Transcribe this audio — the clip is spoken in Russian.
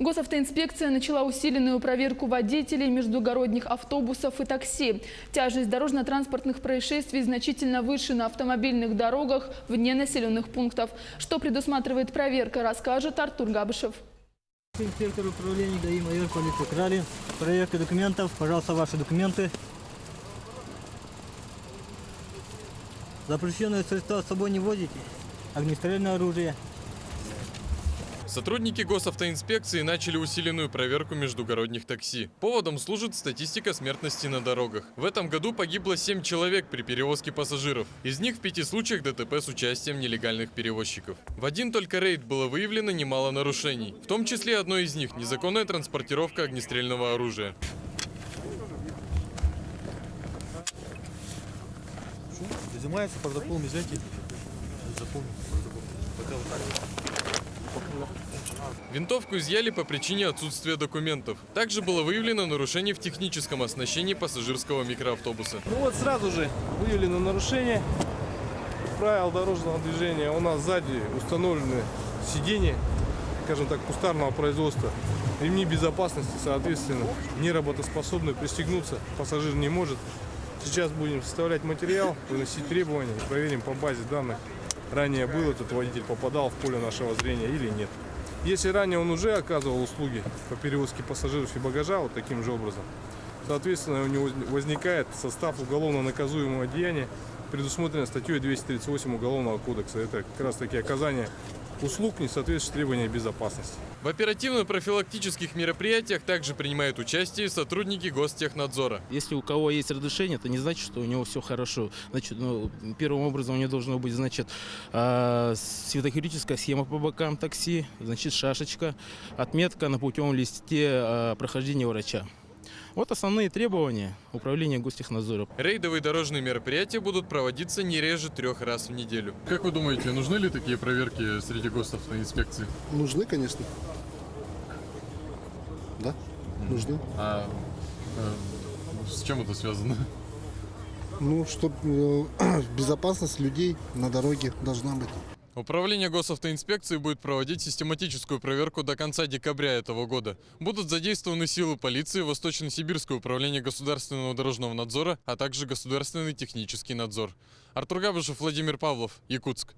Госавтоинспекция начала усиленную проверку водителей междугородних автобусов и такси. Тяжесть дорожно-транспортных происшествий значительно выше на автомобильных дорогах вне населенных пунктов. Что предусматривает проверка, расскажет Артур Габышев. Инспектор управления ГАИ майор полиции Крали. Проверка документов. Пожалуйста, ваши документы. Запрещенные средства с собой не возите. Огнестрельное оружие. Сотрудники госавтоинспекции начали усиленную проверку междугородних такси. Поводом служит статистика смертности на дорогах. В этом году погибло 7 человек при перевозке пассажиров. Из них в 5 случаях ДТП с участием нелегальных перевозчиков. В один только рейд было выявлено немало нарушений. В том числе одно из них – незаконная транспортировка огнестрельного оружия. Изымается протокол взятия. Запомнил протокол. Винтовку изъяли по причине отсутствия документов. Также было выявлено нарушение в техническом оснащении пассажирского микроавтобуса. Ну вот сразу же выявлено нарушение правил дорожного движения. У нас сзади установлены сиденья, скажем так, кустарного производства. Ремни безопасности, соответственно, неработоспособны, пристегнуться пассажир не может. Сейчас будем составлять материал, выносить требования и проверим по базе данных. Ранее был этот водитель, попадал в поле нашего зрения или нет. Если ранее он уже оказывал услуги по перевозке пассажиров и багажа вот таким же образом, соответственно, у него возникает состав уголовно наказуемого деяния, предусмотрено статьей 238 Уголовного кодекса. Это как раз таки оказание услуг, не соответствующих требованиям безопасности. В оперативно-профилактических мероприятиях также принимают участие сотрудники Гостехнадзора. Если у кого есть разрешение, это не значит, что у него все хорошо. Значит, первым образом у него должно быть, значит, светохирическая схема по бокам такси, значит, шашечка, отметка на путевом листе прохождения врача. Вот основные требования управления Гостехнадзора. Рейдовые дорожные мероприятия будут проводиться не реже 3 раз в неделю. Как вы думаете, нужны ли такие проверки среди госавтоинспекции? Нужны, конечно. Да, нужны. А с чем это связано? Ну, чтобы безопасность людей на дороге должна быть. Управление госавтоинспекции будет проводить систематическую проверку до конца декабря этого года. Будут задействованы силы полиции, Восточно-Сибирское управление государственного дорожного надзора, а также Государственный технический надзор. Артур Габышев, Владимир Павлов, Якутск.